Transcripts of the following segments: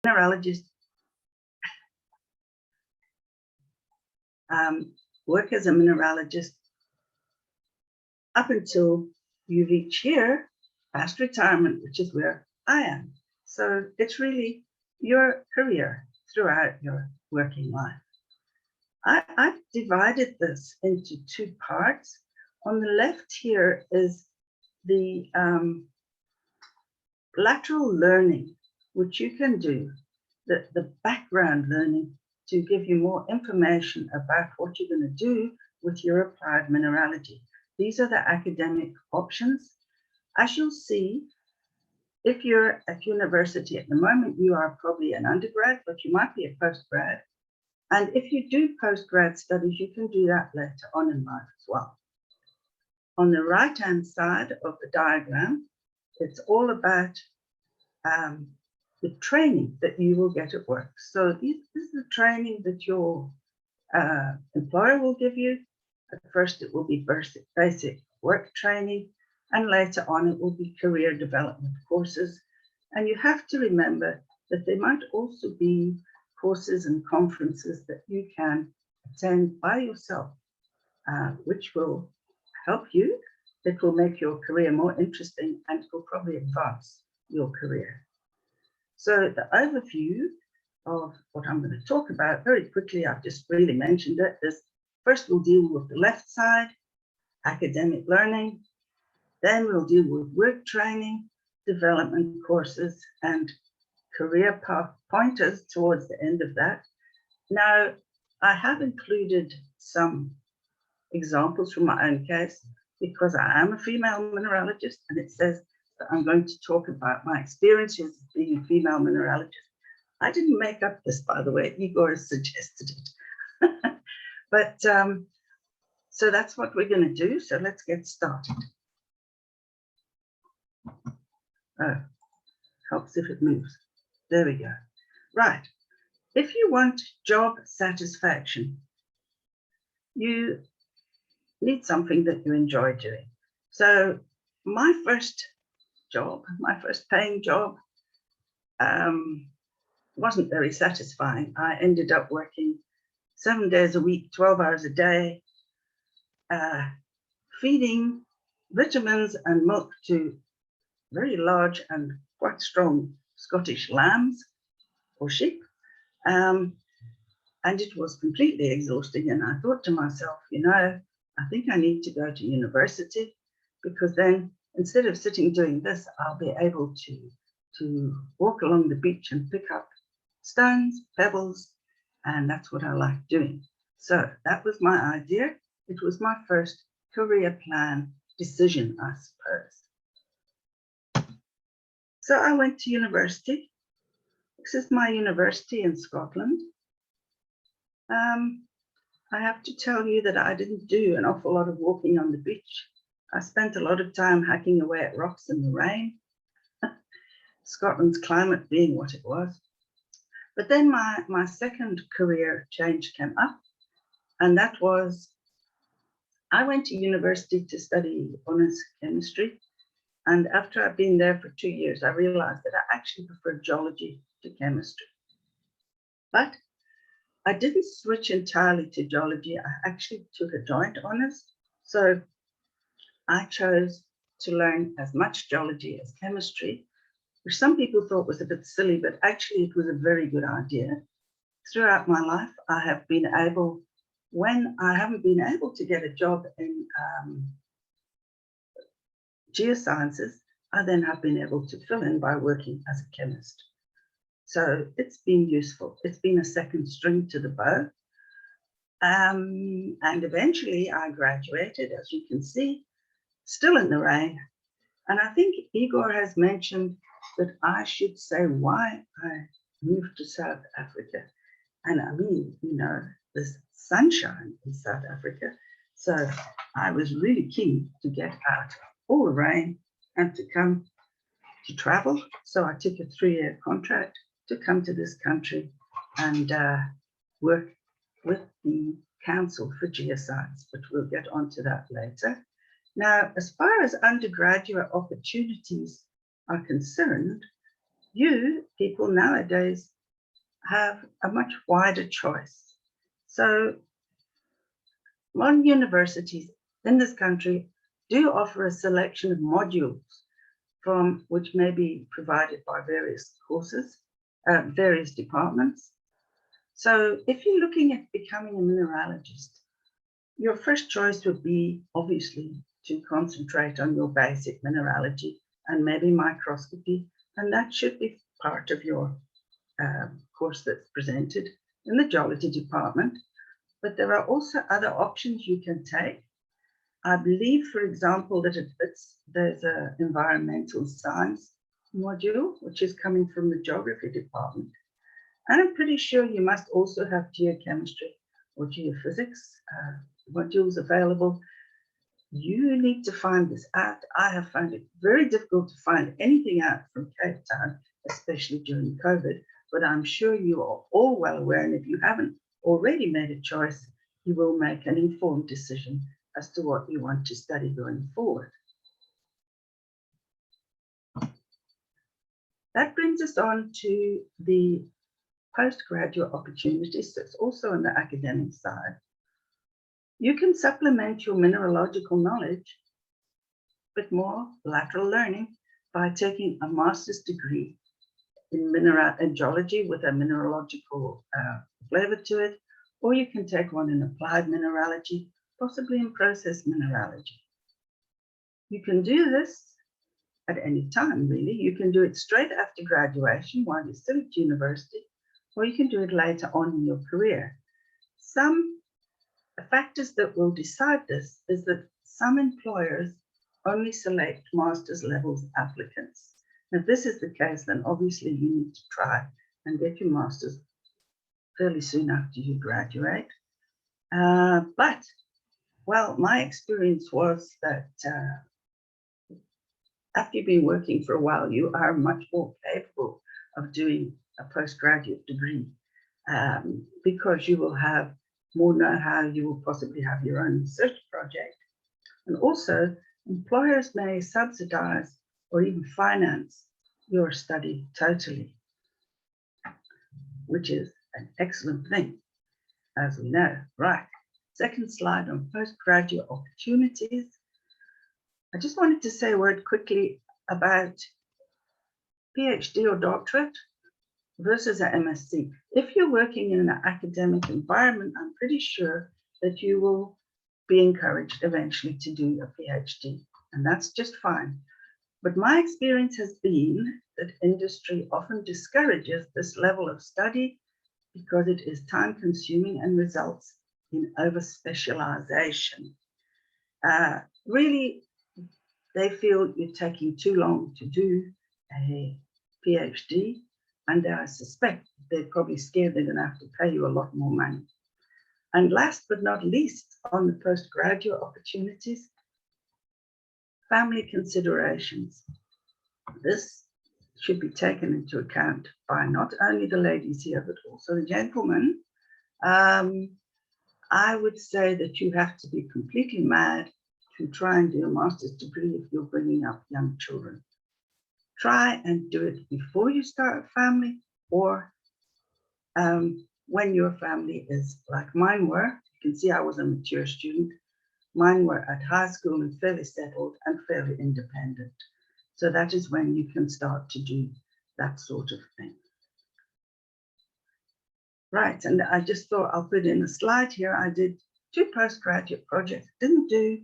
mineralogists work as a mineralogist up until you reach here, past retirement, which is where I am. So it's really your career throughout your working life. I've divided this into two parts. On the left here is the lateral learning, which you can do, the background learning to give you more information about what you're going to do with your applied mineralogy. These are the academic options. As you'll see, if you're at university at the moment, you are probably an undergrad, but you might be a postgrad. And if you do postgrad studies, you can do that later on in life as well. On the right-hand side of the diagram, it's all about the training that you will get at work. So this is the training that your employer will give you. At first, it will be basic work training, and later on, it will be career development courses. And you have to remember that there might also be courses and conferences that you can attend by yourself, which will help you. It will make your career more interesting, and it will probably advance your career. So the overview of what I'm going to talk about very quickly, I've just really mentioned it, is first we'll deal with the left side, academic learning. Then we'll deal with work training, development courses, and career path pointers towards the end of that. Now, I have included some examples from my own case because I am a female mineralogist, and it says that I'm going to talk about my experiences as being a female mineralogist. I didn't make up this, by the way, Igor suggested it. But so that's what we're going to do. So let's get started. Oh, helps if it moves. There we go. Right. If you want job satisfaction, you need something that you enjoy doing. So my first job, my first paying job, wasn't very satisfying. I ended up working 7 days a week, 12 hours a day, feeding vitamins and milk to very large and quite strong Scottish lambs or sheep. And it was completely exhausting. And I thought to myself, you know, I think I need to go to university, because then instead of sitting doing this, I'll be able to walk along the beach and pick up stones, pebbles, and that's what I like doing. So that was my idea. It was my first career plan decision, I suppose. So I went to university. This is my university in Scotland. I have to tell you that I didn't do an awful lot of walking on the beach. I spent a lot of time hacking away at rocks in the rain, Scotland's climate being what it was. But then my second career change came up, and that was I went to university to study honors chemistry. And after I've been there for 2 years, I realized that I actually prefer geology to chemistry. But I didn't switch entirely to geology. I actually took a joint honors. So I chose to learn as much geology as chemistry, which some people thought was a bit silly, but actually it was a very good idea. Throughout my life, I have been able, when I haven't been able to get a job in geosciences, I then have been able to fill in by working as a chemist. So it's been useful. It's been a second string to the bow. And eventually I graduated, as you can see, still in the rain. And I think Igor has mentioned that I should say why I moved to South Africa. And I mean, you know, there's sunshine in South Africa. So I was really keen to get out all the rain and to come to travel. So I took a 3-year contract to come to this country and work with the Council for Geoscience, but we'll get onto that later. Now, as far as undergraduate opportunities are concerned, people nowadays have a much wider choice. So modern universities in this country do offer a selection of modules from which may be provided by various courses, various departments. So if you're looking at becoming a mineralogist, your first choice would be obviously to concentrate on your basic mineralogy and maybe microscopy, and that should be part of your course that's presented in the geology department. But there are also other options you can take. I believe, for example, that there's an environmental science module, which is coming from the geography department. And I'm pretty sure you must also have geochemistry or geophysics modules available. You need to find this out. I have found it very difficult to find anything out from Cape Town, especially during COVID, but I'm sure you are all well aware, and if you haven't already made a choice, you will make an informed decision as to what you want to study going forward. That brings us on to the postgraduate opportunities. So it's also on the academic side. You can supplement your mineralogical knowledge with more lateral learning by taking a master's degree in geology with a mineralogical flavor to it, or you can take one in applied mineralogy, possibly in process mineralogy. You can do this at any time, really. You can do it straight after graduation while you're still at university, or you can do it later on in your career. Some factors that will decide this is that some employers only select master's levels applicants. If this is the case, then obviously you need to try and get your master's fairly soon after you graduate. But, well, my experience was that after you've been working for a while, you are much more capable of doing a postgraduate degree because you will have more know-how, you will possibly have your own research project. And also, employers may subsidize or even finance your study totally, which is an excellent thing, as we know. Right, second slide on postgraduate opportunities. I just wanted to say a word quickly about PhD or doctorate versus an MSc. If you're working in an academic environment, I'm pretty sure that you will be encouraged eventually to do a PhD, and that's just fine. But my experience has been that industry often discourages this level of study because it is time-consuming and results in over-specialization. Really, they feel you're taking too long to do a PhD, and I suspect they're probably scared they're going to have to pay you a lot more money. And last but not least, on the postgraduate opportunities, family considerations. This should be taken into account by not only the ladies here, but also the gentlemen. I would say that you have to be completely mad to try and do a master's degree if you're bringing up young children. Try and do it before you start a family, or when your family is like mine were. You can see I was a mature student. Mine were at high school and fairly settled and fairly independent. So that is when you can start to do that sort of thing. Right, and I just thought I'll put in a slide here. I did 2 postgraduate projects. Didn't do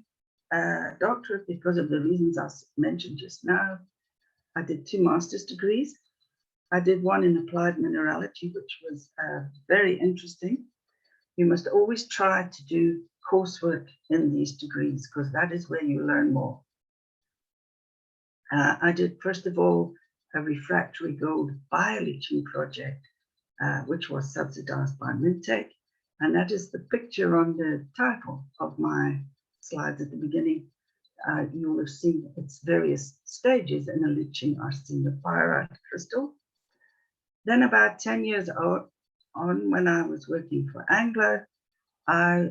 a doctorate because of the reasons I mentioned just now. I did 2 master's degrees. I did one in applied mineralogy, which was very interesting. You must always try to do coursework in these degrees because that is where you learn more. I did, first of all, a refractory gold bioleaching project, which was subsidized by MINTEC. And that is the picture on the title of my slides at the beginning. You will have seen its various stages in a leaching arsenopyrite crystal. Then about 10 years on, when I was working for Anglo, I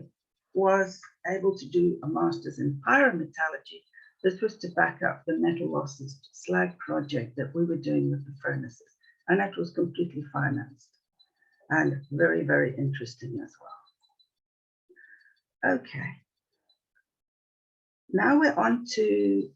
was able to do a master's in pyrometallurgy, This was to back up the metal losses slag project that we were doing with the furnaces, and that was completely financed and very, very interesting as well. Okay, now we're on to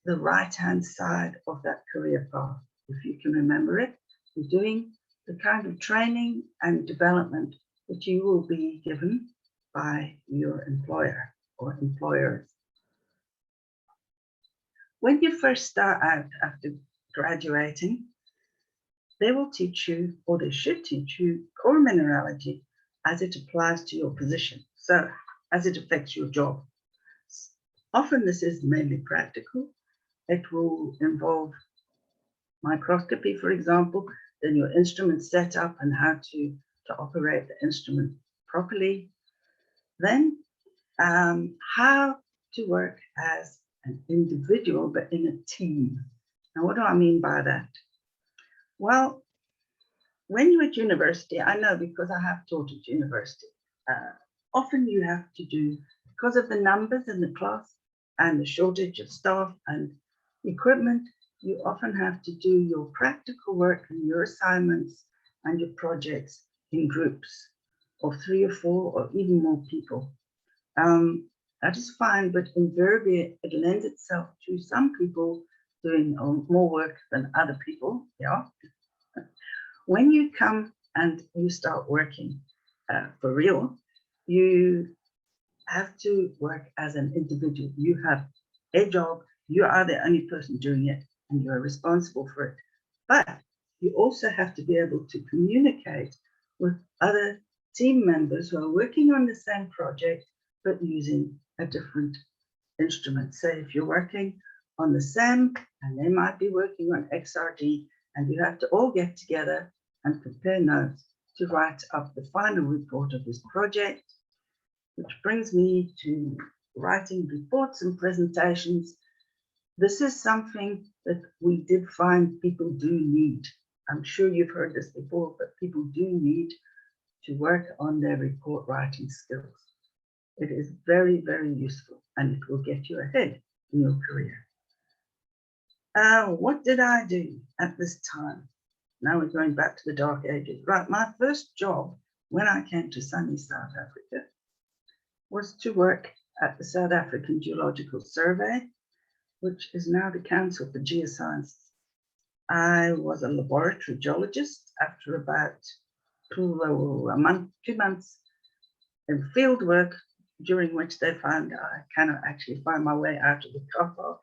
the right-hand side of that career path. If you can remember it, you're doing the kind of training and development that you will be given by your employer or employers. When you first start out after graduating, they will teach you, or they should teach you, core mineralogy as it applies to your position, so as it affects your job. Often this is mainly practical. It will involve microscopy, for example, then your instrument setup and how to operate the instrument properly. Then how to work as an individual, but in a team. Now, what do I mean by that? Well, when you're at university, I know because I have taught at university, often you have to do, because of the numbers in the class and the shortage of staff and equipment, you often have to do your practical work and your assignments and your projects in groups of 3 or 4 or even more people. That is fine, but invariably it lends itself to some people doing more work than other people. Yeah. When you come and you start working for real, you have to work as an individual. You have a job, you are the only person doing it, and you are responsible for it. But you also have to be able to communicate with other team members who are working on the same project, but using a different instrument. Say if you're working on the SAM and they might be working on XRD, and you have to all get together and compare notes to write up the final report of this project, which brings me to writing reports and presentations. This is something that we did find people do need. I'm sure you've heard this before, but people do need to work on their report writing skills. It is very, very useful, and it will get you ahead in your career. What did I do at this time? Now we're going back to the dark ages. Right, my first job when I came to sunny South Africa was to work at the South African Geological Survey, which is now the Council for Geosciences. I was a laboratory geologist after about 2 months in field work, during which they found I cannot actually find my way out of the car park.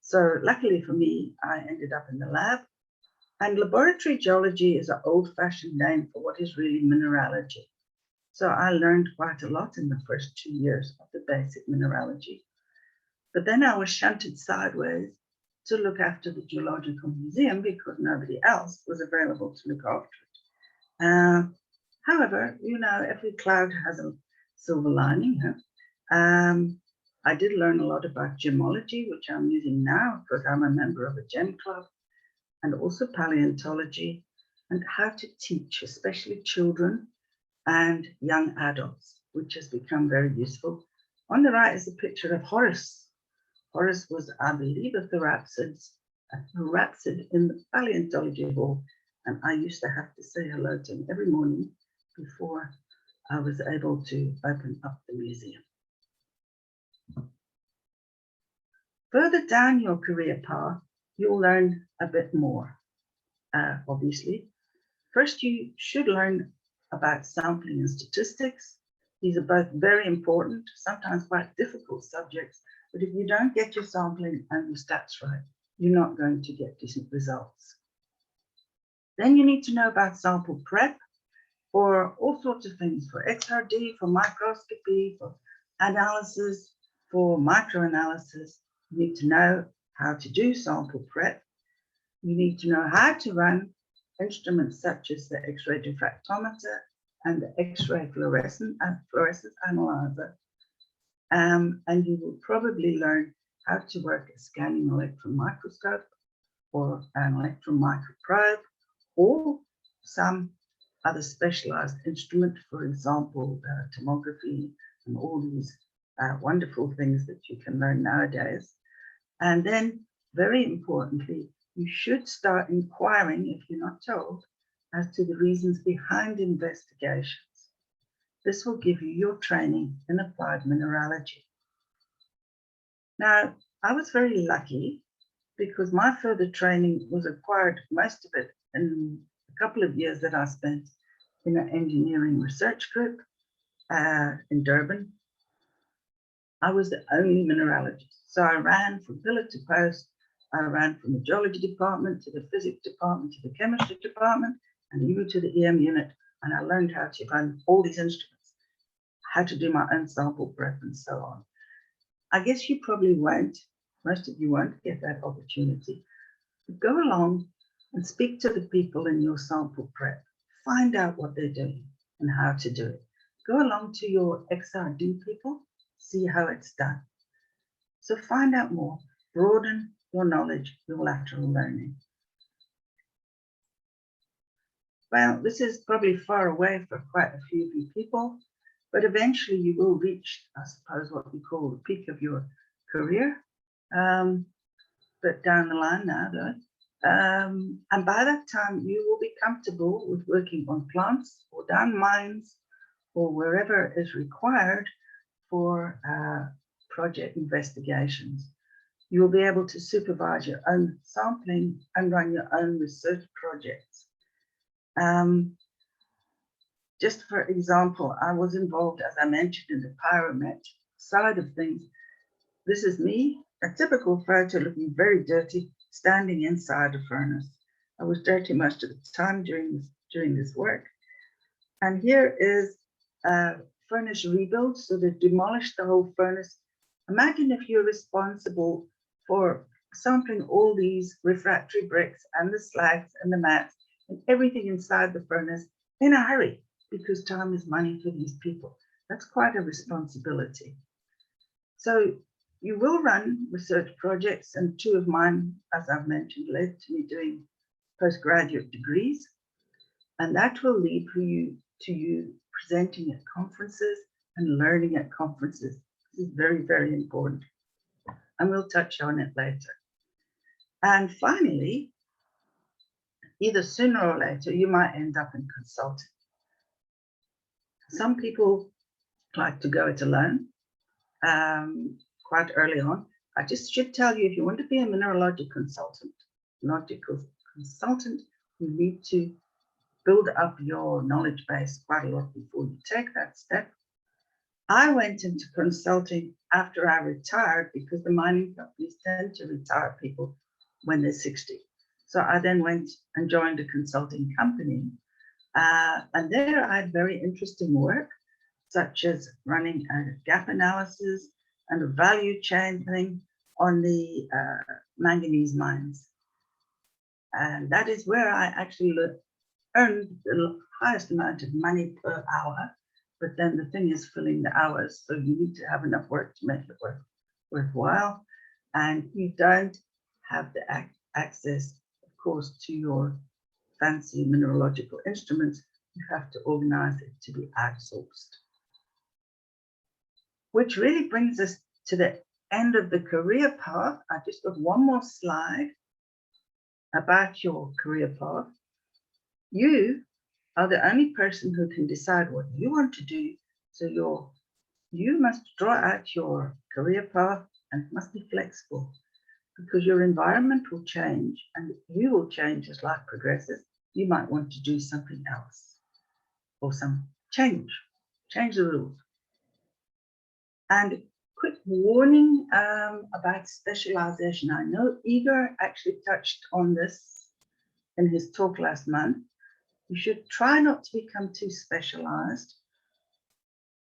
So luckily for me, I ended up in the lab. And laboratory geology is an old-fashioned name for what is really mineralogy. So I learned quite a lot in the first 2 years of the basic mineralogy. But then I was shunted sideways to look after the Geological Museum because nobody else was available to look after it. However, you know, every cloud has a silver lining. Huh? I did learn a lot about gemology, which I'm using now because I'm a member of a gem club, and also paleontology, and how to teach, especially children and young adults, which has become very useful. On the right is a picture of Horace. Horace was, I believe, a rhapsod in the paleontology hall, and I used to have to say hello to him every morning before I was able to open up the museum. Further down your career path, you'll learn a bit more, obviously. First, you should learn about sampling and statistics. These are both very important, sometimes quite difficult subjects, but if you don't get your sampling and your stats right, you're not going to get decent results. Then you need to know about sample prep for all sorts of things, for XRD, for microscopy, for analysis, for microanalysis. You need to know how to do sample prep. You need to know how to run instruments such as the X-ray diffractometer and the X-ray fluorescence analyzer. And you will probably learn how to work a scanning electron microscope or an electron microprobe or some other specialized instrument, for example, tomography and all these wonderful things that you can learn nowadays. And then, very importantly, you should start inquiring, if you're not told, as to the reasons behind investigations. This will give you your training in applied mineralogy. Now, I was very lucky because my further training was acquired, most of it, in a couple of years that I spent in an engineering research group in Durban. I was the only mineralogist. So I ran from pillar to post. I ran from the geology department to the physics department to the chemistry department and even to the EM unit. And I learned how to run all these instruments, how to do my own sample prep and so on. I guess you probably won't, most of you won't get that opportunity. But go along and speak to the people in your sample prep. Find out what they're doing and how to do it. Go along to your XRD people, see how it's done. So find out more, broaden your knowledge, your lateral learning. Well, this is probably far away for quite a few of you people, but eventually you will reach, I suppose, what we call the peak of your career. But down the line now, though. And by that time, you will be comfortable with working on plants or down mines or wherever is required for project investigations. You will be able to supervise your own sampling and run your own research projects. Just for example, I was involved, as I mentioned, in the pyromet side of things. This is me, a typical photo looking very dirty, standing inside a furnace. I was dirty most of the time during this work. And here is a furnace rebuild. So they've demolished the whole furnace. Imagine if you're responsible for sampling all these refractory bricks and the slags and the mats and everything inside the furnace in a hurry, because time is money for these people. That's quite a responsibility. So you will run research projects, and two of mine, as I've mentioned, led to me doing postgraduate degrees, and that will lead to you presenting at conferences and learning at conferences. This is very, very important, and we'll touch on it later. And finally, either sooner or later, you might end up in consulting. Some people like to go it alone quite early on. I just should tell you, if you want to be a mineralogical consultant, you need to build up your knowledge base quite a lot before you take that step. I went into consulting after I retired because the mining companies tend to retire people when they're 60. So I then went and joined a consulting company. And there I had very interesting work, such as running a gap analysis and a value chain thing on the manganese mines. And that is where I actually earned the highest amount of money per hour. But then the thing is filling the hours. So you need to have enough work to make it worthwhile. And you don't have the access, of course, to your fancy mineralogical instruments. You have to organize it to be outsourced. Which really brings us to the end of the career path. I just got one more slide about your career path. You are the only person who can decide what you want to do. So you must draw out your career path, and it must be flexible because your environment will change and you will change as life progresses. You might want to do something else or some change the rules. And quick warning about specialization. I know Igor actually touched on this in his talk last month. You should try not to become too specialized.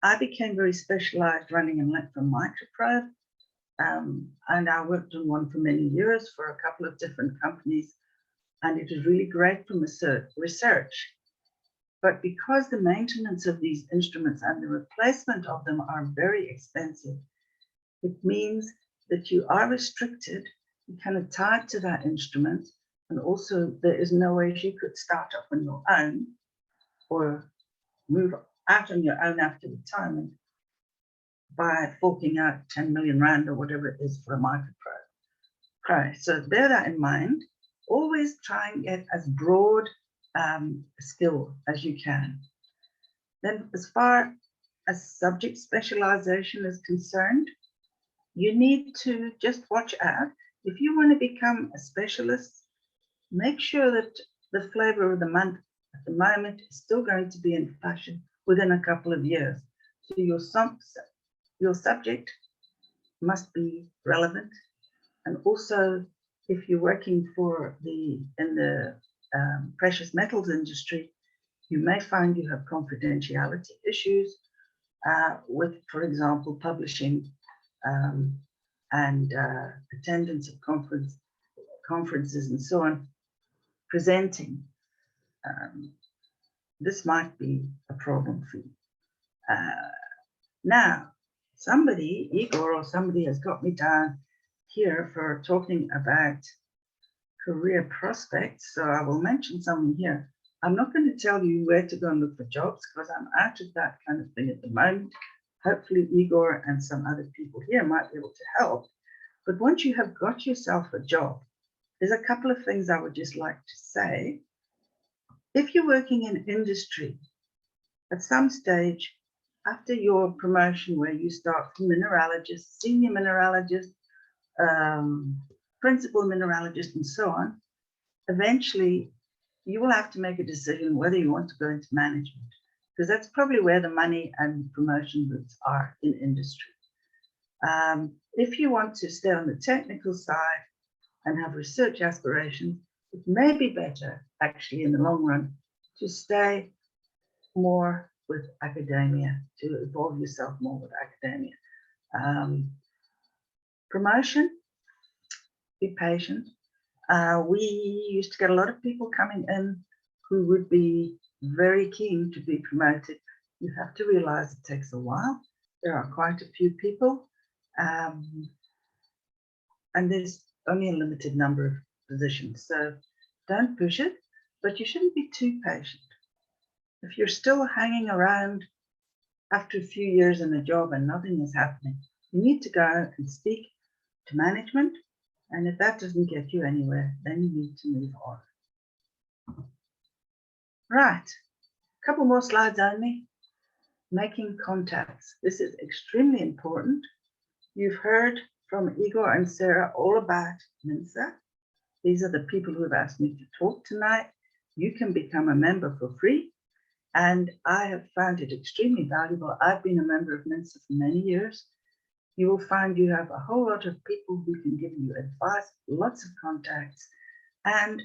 I became very specialized running an electron microprobe, and I worked on one for many years for a couple of different companies, and it was really great for research. But because the maintenance of these instruments and the replacement of them are very expensive, it means that you are restricted, you're kind of tied to that instrument, and also there is no way you could start up on your own or move out on your own after retirement by forking out 10 million rand or whatever it is for a microprobe. All right, so bear that in mind. Always try and get as broad a skill as you can. Then as far as subject specialization is concerned, you need to just watch out. If you want to become a specialist, make sure that the flavor of the month at the moment is still going to be in fashion within a couple of years. So your subject must be relevant. And also, if you're working in the precious metals industry, you may find you have confidentiality issues with, for example, publishing and attendance of conferences and so on, presenting. This might be a problem for you. Now, Igor or somebody has got me down here for talking about career prospects. So I will mention someone here. I'm not going to tell you where to go and look for jobs because I'm out of that kind of thing at the moment. Hopefully Igor and some other people here might be able to help. But once you have got yourself a job, there's a couple of things I would just like to say. If you're working in industry, at some stage after your promotion where you start from mineralogist, senior mineralogist, principal mineralogist, and so on, eventually you will have to make a decision whether you want to go into management, because that's probably where the money and promotion routes are in industry. If you want to stay on the technical side and have research aspirations, it may be better actually in the long run to stay more with academia, to involve yourself more with academia. Promotion, be patient. We used to get a lot of people coming in who would be very keen to be promoted. You have to realize it takes a while. There are quite a few people, and there's only a limited number of positions. So don't push it, but you shouldn't be too patient. If you're still hanging around after a few years in a job and nothing is happening, you need to go and speak to management. And if that doesn't get you anywhere, then you need to move on. Right, a couple more slides only. Making contacts. This is extremely important. You've heard from Igor and Sarah all about MINSA. These are the people who have asked me to talk tonight. You can become a member for free. And I have found it extremely valuable. I've been a member of MINSA for many years. You will find you have a whole lot of people who can give you advice, lots of contacts. And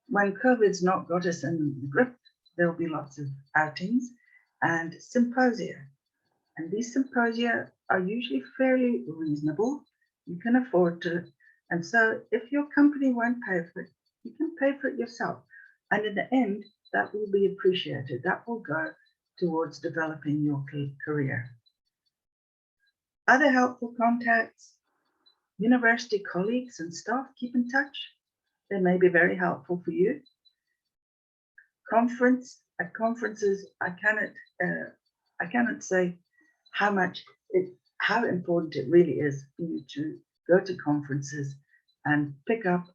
when COVID's not got us in the grip, there'll be lots of outings and symposia. And these symposia are usually fairly reasonable. You can afford to. And so if your company won't pay for it, you can pay for it yourself. And in the end, that will be appreciated. That will go towards developing your career. Other helpful contacts, university colleagues and staff, keep in touch. They may be very helpful for you. At conferences, I cannot say how important it really is for you to go to conferences and pick up.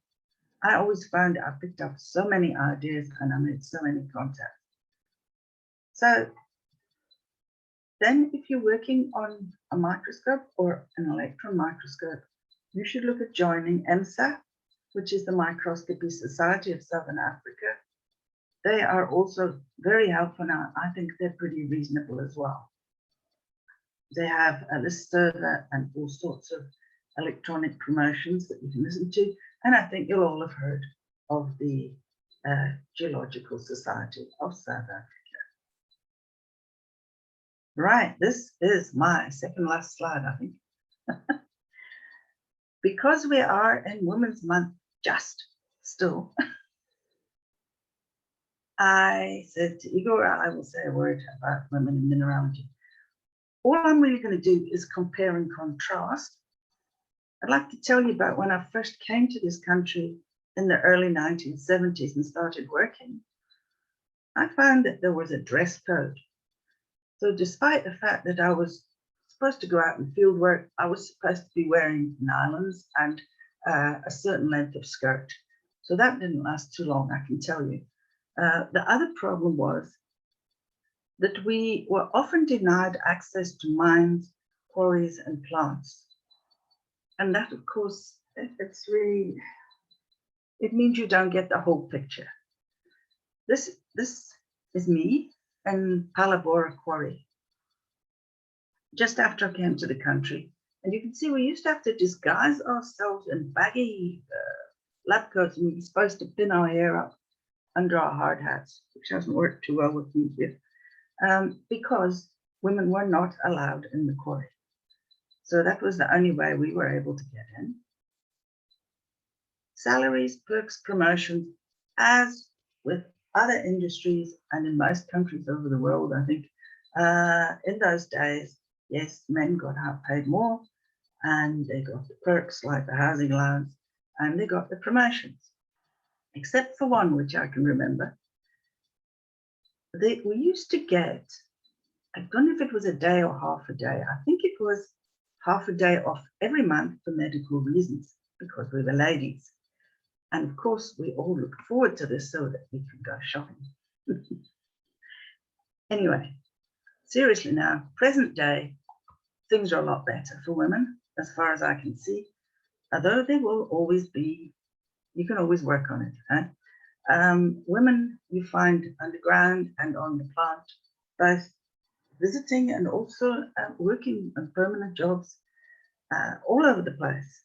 I always found I picked up so many ideas and I made so many contacts. So then if you're working on a microscope or an electron microscope, you should look at joining MINSA, which is the Microscopy Society of Southern Africa. They are also very helpful now. I think they're pretty reasonable as well. They have a list server and all sorts of electronic promotions that you can listen to. And I think you'll all have heard of the Geological Society of South Africa. Right, this is my second last slide, I think. Because we are in Women's Month, just still, I said to Igor, I will say a word about women in mineralogy. All I'm really going to do is compare and contrast. I'd like to tell you about when I first came to this country in the early 1970s and started working. I found that there was a dress code. So despite the fact that I was supposed to go out and field work, I was supposed to be wearing nylons and a certain length of skirt. So that didn't last too long, I can tell you. The other problem was that we were often denied access to mines, quarries, and plants. And that, of course, it's really, it means you don't get the whole picture. This is me in Palabora Quarry, just after I came to the country. And you can see we used to have to disguise ourselves in baggy lab coats, and we were supposed to pin our hair up under our hard hats, which hasn't worked too well with me here, because women were not allowed in the quarry. So that was the only way we were able to get in. Salaries, perks, promotions, as with other industries and in most countries over the world, I think, in those days, yes, men got paid more, and they got the perks like the housing allowance, and they got the promotions, except for one, which I can remember. We used to get, I don't know if it was a day or half a day. I think it was half a day off every month for medical reasons, because we were ladies. And of course, we all looked forward to this so that we could go shopping. Anyway, seriously now, present day, things are a lot better for women, as far as I can see, although there will always be, you can always work on it. Women you find underground and on the plant, both visiting and also working on permanent jobs all over the place.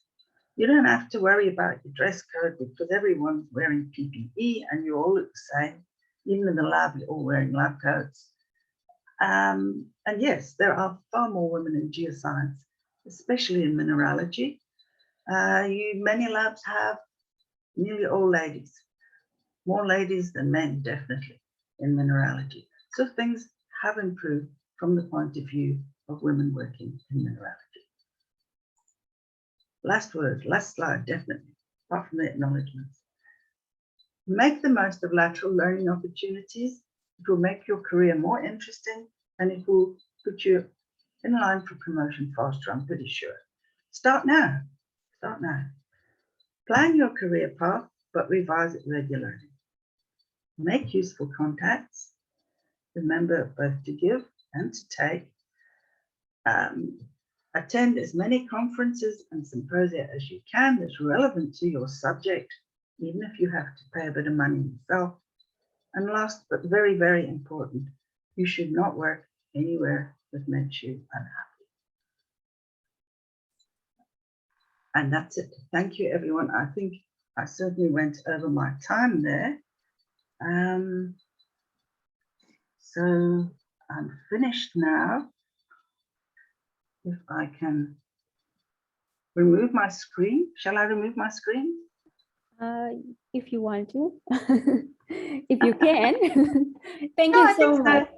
You don't have to worry about your dress code because everyone's wearing PPE and you all look the same. Even in the lab, you're all wearing lab coats. And yes, there are far more women in geoscience, especially in mineralogy. Many labs have nearly all ladies, more ladies than men, definitely, in mineralogy. So things have improved from the point of view of women working in mineralogy. Last word, last slide, definitely, apart from the acknowledgements. Make the most of lateral learning opportunities. It will make your career more interesting and it will put you in line for promotion faster, I'm pretty sure. Start now, start now. Plan your career path, but revise it regularly. Make useful contacts. Remember both to give and to take. Attend as many conferences and symposia as you can that's relevant to your subject, even if you have to pay a bit of money yourself. And last, but very, very important, you should not work anywhere that makes you unhappy. And that's it. Thank you, everyone. I think I certainly went over my time there. So I'm finished now. If I can remove my screen. Shall I remove my screen? If you want to, if you can. Thank you so much.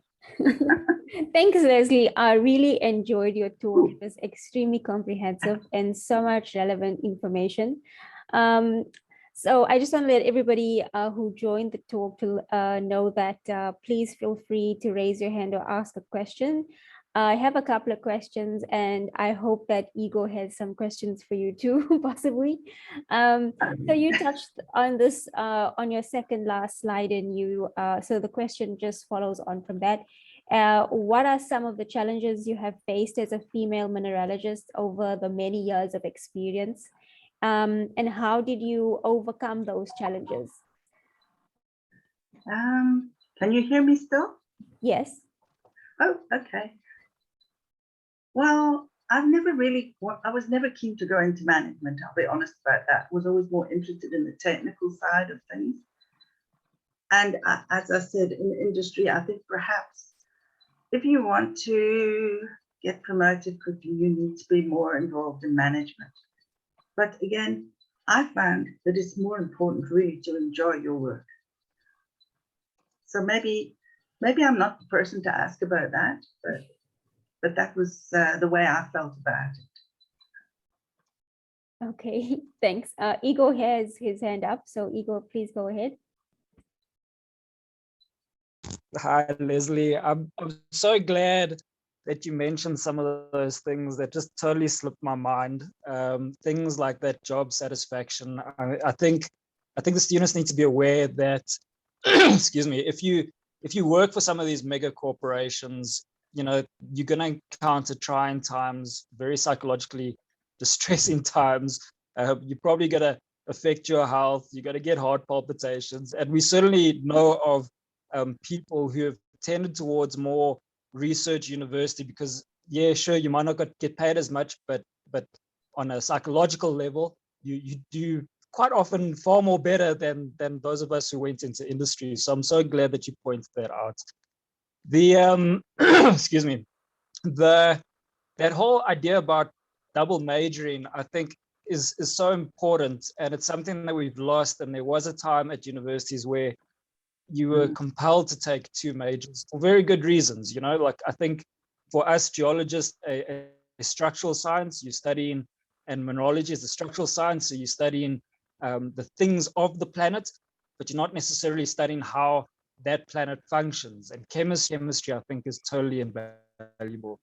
Thanks, Lesley. I really enjoyed your talk. It was extremely comprehensive and so much relevant information. So I just want to let everybody who joined the talk to know that please feel free to raise your hand or ask a question. I have a couple of questions and I hope that Igor has some questions for you too, possibly. So you touched on this on your second last slide and so the question just follows on from that. What are some of the challenges you have faced as a female mineralogist over the many years of experience? And how did you overcome those challenges? Can you hear me still? Yes. Oh, okay. Well, I was never keen to go into management, I'll be honest about that. I was always more interested in the technical side of things. And as I said, in the industry, I think perhaps if you want to get promoted quickly, you need to be more involved in management. But again, I found that it's more important really to enjoy your work. So maybe I'm not the person to ask about that, but that was the way I felt about it. Okay, thanks. Igor has his hand up, so Igor, please go ahead. Hi, Lesley. I'm so glad that you mentioned some of those things that just totally slipped my mind. Things like that job satisfaction. I think the students need to be aware that, excuse me, if you work for some of these mega corporations, you know, you're going to encounter trying times, very psychologically distressing times. You're probably going to affect your health. You're going to get heart palpitations. And we certainly know of people who have tended towards more research university because, yeah, sure, you might not get paid as much, but on a psychological level, you do quite often far more better than those of us who went into industry. So I'm so glad that you pointed that out. The excuse me, that whole idea about double majoring, I think, is so important, and it's something that we've lost. And there was a time at universities where you were compelled to take 2 majors for very good reasons. You know, like I think for us geologists, a structural science, you're studying, and mineralogy is a structural science, so you're studying the things of the planet, but you're not necessarily studying how that planet functions. And chemistry, I think, is totally invaluable.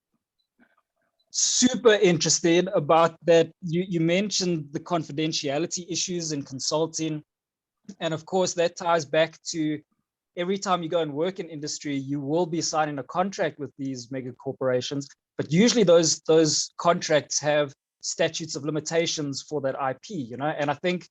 Super interested about that. You mentioned the confidentiality issues in consulting. And of course, that ties back to every time you go and work in industry, you will be signing a contract with these mega corporations. But usually those contracts have statutes of limitations for that IP, you know, and I think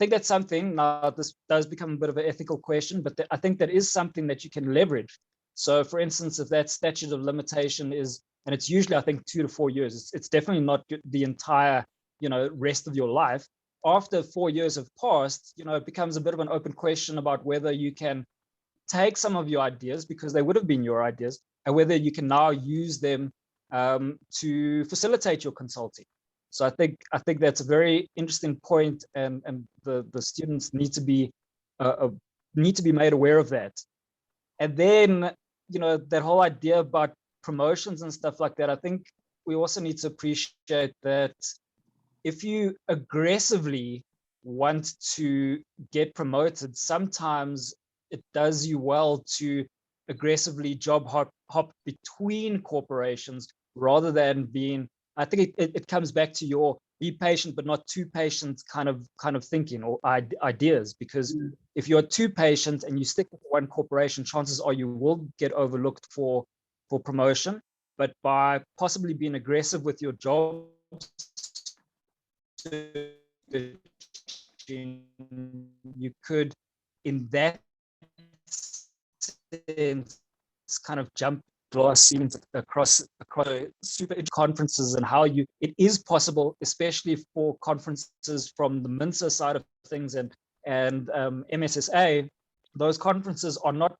that's something. Now, this does become a bit of an ethical question, but I think that is something that you can leverage. So for instance, if that statute of limitation is, and it's usually, I think, 2 to 4 years, it's definitely not the entire, you know, rest of your life. After 4 years have passed, you know, it becomes a bit of an open question about whether you can take some of your ideas, because they would have been your ideas, and whether you can now use them to facilitate your consulting. So I think that's a very interesting point, and the students need to be made aware of that. And then, you know, that whole idea about promotions and stuff like that, I think we also need to appreciate that if you aggressively want to get promoted, sometimes it does you well to aggressively job hop between corporations rather than being, I think it comes back to your be patient but not too patient kind of thinking or ideas, because if you're too patient and you stick with one corporation, chances are you will get overlooked for promotion. But by possibly being aggressive with your job, you could, in that sense, kind of jump glass ceilings across super conferences, and how it is possible, especially for conferences from the MINSA side of things and MSSA. Those conferences are not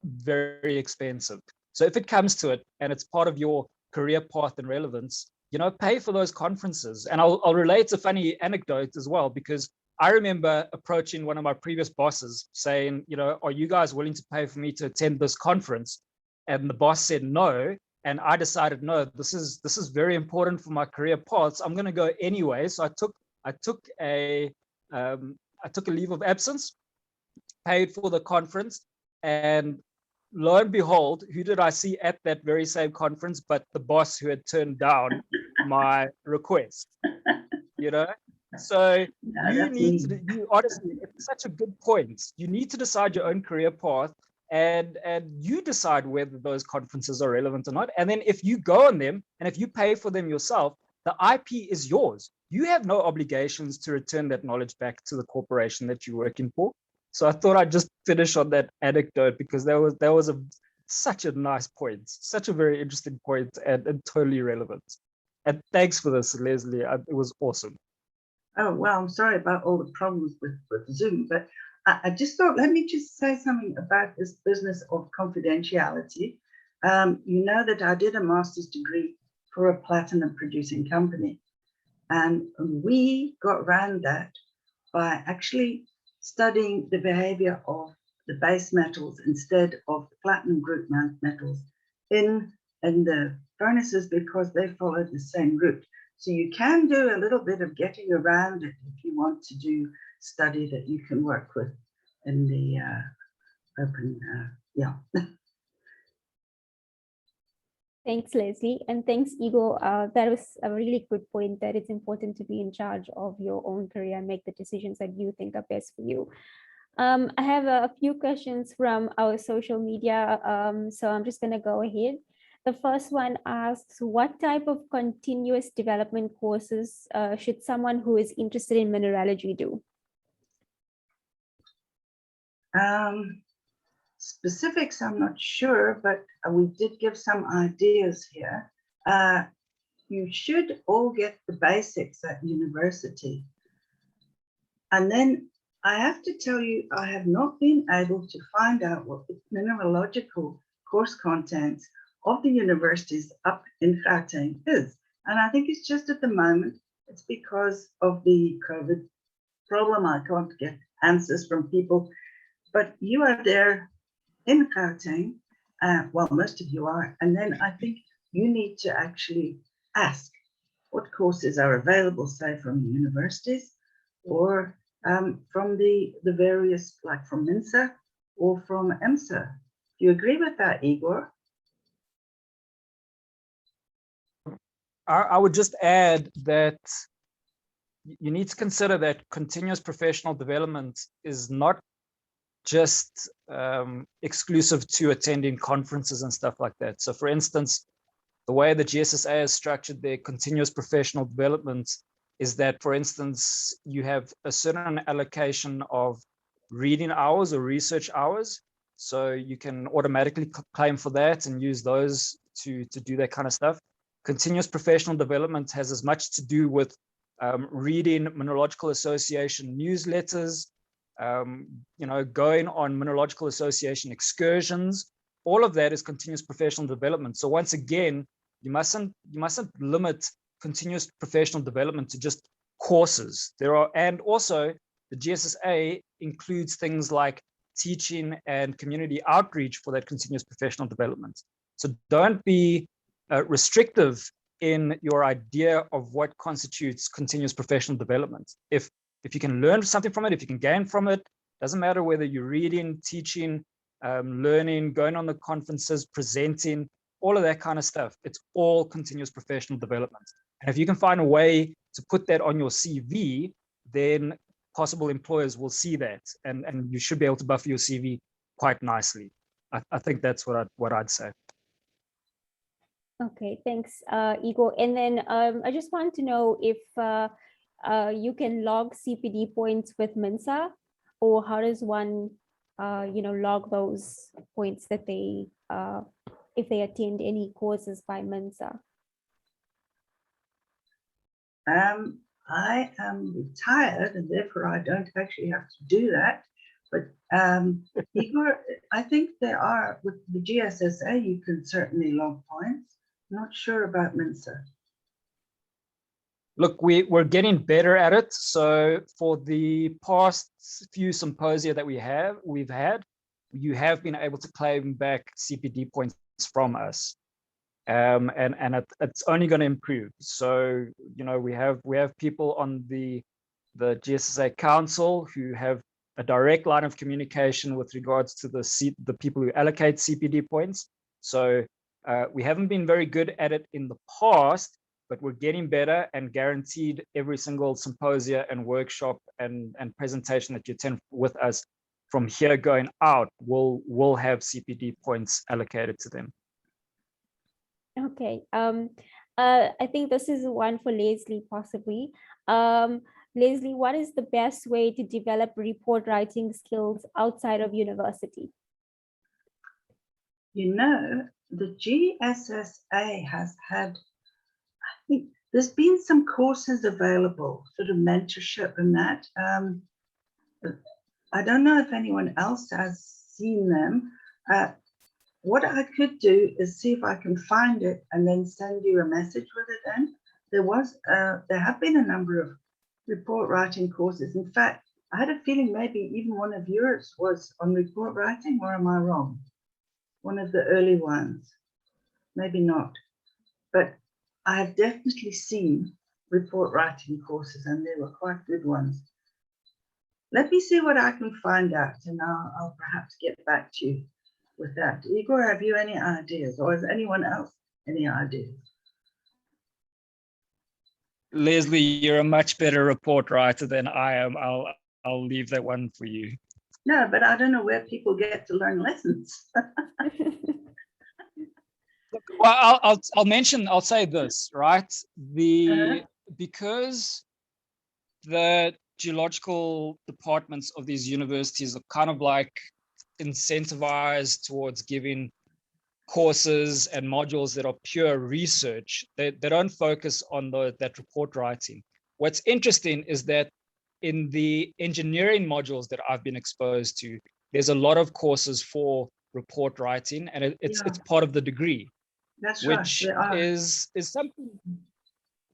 very expensive. So if it comes to it and it's part of your career path and relevance, you know, pay for those conferences. And I'll relate a funny anecdote as well, because I remember approaching one of my previous bosses saying, you know, are you guys willing to pay for me to attend this conference? And the boss said no. And I decided, no, this is very important for my career path. So I'm going to go anyway. So I took a leave of absence, paid for the conference, and lo and behold, who did I see at that very same conference but the boss who had turned down my request, you know? So you honestly, it's such a good point. You need to decide your own career path, and you decide whether those conferences are relevant or not. And then if you go on them and if you pay for them yourself, the IP is yours. You have no obligations to return that knowledge back to the corporation that you're working for. So I thought I'd just finish on that anecdote, because that was such a nice point, such a very interesting point, and totally relevant. And thanks for this, Lesley. It was awesome. Oh, well, I'm sorry about all the problems with Zoom, but I just thought, let me just say something about this business of confidentiality. You know that I did a master's degree for a platinum producing company, and we got around that by actually studying the behavior of the base metals instead of the platinum group metals in the furnaces, because they followed the same route. So you can do a little bit of getting around it if you want to do study that you can work with in the open, yeah. Thanks, Lesley, and thanks, Igor. That was a really good point, that it's important to be in charge of your own career and make the decisions that you think are best for you. I have a few questions from our social media, so I'm just going to go ahead. The first one asks, what type of continuous development courses should someone who is interested in mineralogy do? Specifics, I'm not sure, but we did give some ideas here. You should all get the basics at university. And then I have to tell you, I have not been able to find out what the mineralogical course contents of the universities up in Gauteng is. And I think it's just at the moment, it's because of the COVID problem. I can't get answers from people, but you are there in Gauteng, well, most of you are, and then I think you need to actually ask what courses are available, say from the universities or from the various, like from MINSA or from MINSA. Do you agree with that, Igor? I would just add that you need to consider that continuous professional development is not just exclusive to attending conferences and stuff like that. So for instance, the way the GSSA has structured their continuous professional development is that, for instance, you have a certain allocation of reading hours or research hours. So you can automatically claim for that and use those to do that kind of stuff. Continuous professional development has as much to do with reading Mineralogical Association newsletters, going on Mineralogical Association excursions. All of that is continuous professional development. So once again, you mustn't limit continuous professional development to just courses. And also the GSSA includes things like teaching and community outreach for that continuous professional development. So don't be restrictive in your idea of what constitutes continuous professional development. If you can learn something from it, if you can gain from it, doesn't matter whether you're reading, teaching, learning, going on the conferences, presenting, all of that kind of stuff. It's all continuous professional development. And if you can find a way to put that on your CV, then possible employers will see that, and you should be able to buffer your CV quite nicely. I think that's what I'd say. Okay, thanks, Igor. And then I just want to know if you can log CPD points with MINSA, or how does one, log those points that they, if they attend any courses by MINSA? I am retired and therefore I don't actually have to do that. But Igor, I think there are, with the GSSA, you can certainly log points. I'm not sure about MINSA. Look, we're getting better at it. So for the past few symposia that we've had, you have been able to claim back CPD points from us. And it's only going to improve. So, we have people on the GSSA Council who have a direct line of communication with regards to the people who allocate CPD points. So we haven't been very good at it in the past, but we're getting better, and guaranteed every single symposia and workshop and presentation that you attend with us from here going out will have CPD points allocated to them. Okay, I think this is one for Lesley, possibly. Lesley, what is the best way to develop report writing skills outside of university? The GSSA has had, I think there's been some courses available, sort of mentorship and that. I don't know if anyone else has seen them. What I could do is see if I can find it and then send you a message with it. Then there have been a number of report writing courses. In fact, I had a feeling maybe even one of yours was on report writing, or am I wrong? One of the early ones, maybe not. But I have definitely seen report writing courses, and they were quite good ones. Let me see what I can find out, and I'll perhaps get back to you with that. Igor, have you any ideas, or has anyone else any ideas? Lesley, you're a much better report writer than I am. I'll leave that one for you. No, but I don't know where people get to learn lessons. Well, I'll say this, right? Because the geological departments of these universities are kind of like incentivized towards giving courses and modules that are pure research. They don't focus on that report writing. What's interesting is that in the engineering modules that I've been exposed to, there's a lot of courses for report writing, and it's part of the degree. That's which right. is something.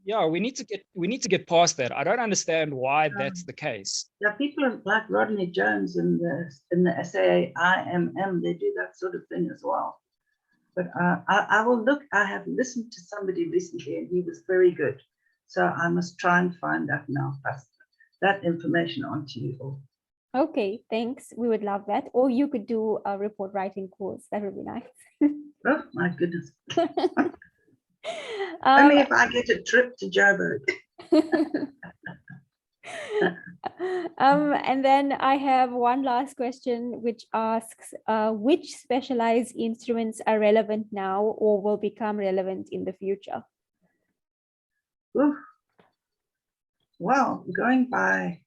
Yeah, we need to get past that. I don't understand why that's the case. Yeah, people like Rodney Jones in the SAA IMM, they do that sort of thing as well. But I will look. I have listened to somebody recently, and he was very good. So I must try and find that now, pass that information on to you all. Okay, thanks. We would love that. Or you could do a report writing course. That would be nice. Oh my goodness. Only if I get a trip to Joburg. And then I have one last question, which asks, which specialized instruments are relevant now or will become relevant in the future? Ooh. Well, going by,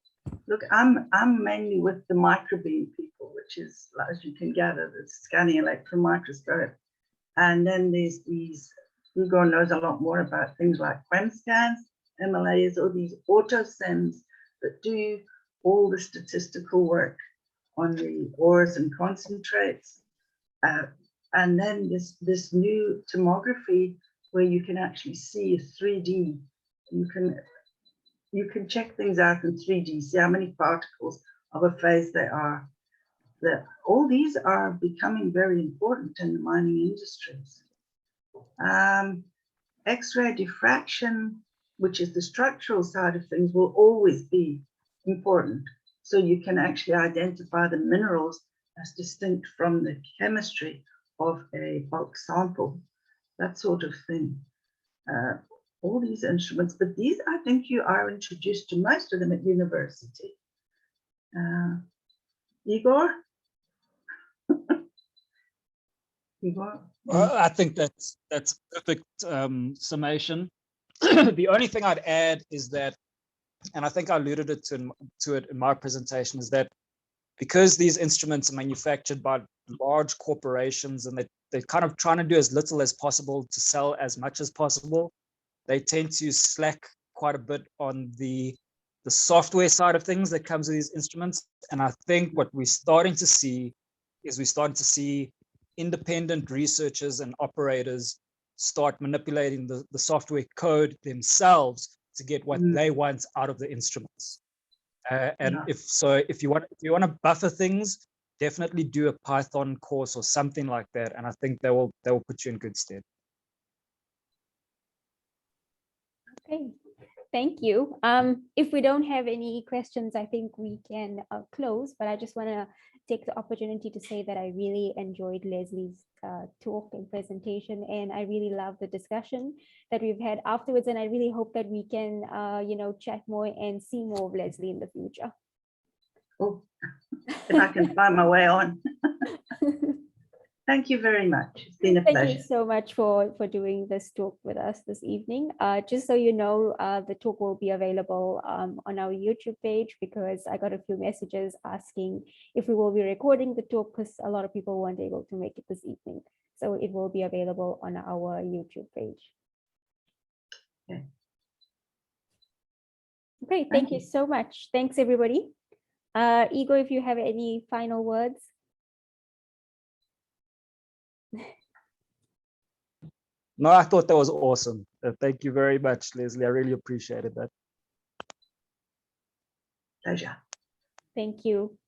look, I'm mainly with the microbeam people, which is, as you can gather, the scanning electron microscope. And then there's these, Igor knows a lot more about things like QEM scans, MLAs, or these autosems that do all the statistical work on the ores and concentrates. And then this new tomography where you can actually see a 3D. You can check things out in 3D, see how many particles of a phase there are. All these are becoming very important in the mining industries. X-ray diffraction, which is the structural side of things, will always be important. So you can actually identify the minerals as distinct from the chemistry of a bulk sample, that sort of thing. All these instruments, but these, I think you are introduced to most of them at university. Igor? Igor? I think that's perfect summation. The only thing I'd add is that, and I think I alluded to it in my presentation, is that because these instruments are manufactured by large corporations and they're kind of trying to do as little as possible to sell as much as possible, they tend to slack quite a bit on the software side of things that comes with these instruments. And I think what we're starting to see is independent researchers and operators start manipulating the software code themselves to get what they want out of the instruments. If you want to buffer things, definitely do a Python course or something like that, and I think that will put you in good stead. Okay, thank you. If we don't have any questions, I think we can close, but I just want to take the opportunity to say that I really enjoyed Lesley's talk and presentation, and I really love the discussion that we've had afterwards, and I really hope that we can chat more and see more of Lesley in the future. Oh, if I can find my way on. Thank you very much. It's been a pleasure. Thank you so much for doing this talk with us this evening. Just so you know, the talk will be available on our YouTube page, because I got a few messages asking if we will be recording the talk, because a lot of people weren't able to make it this evening. So it will be available on our YouTube page. Okay. Okay, thank you so much. Thanks, everybody. Igor, if you have any final words. No, I thought that was awesome. Thank you very much, Lesley. I really appreciated that. Pleasure. Thank you.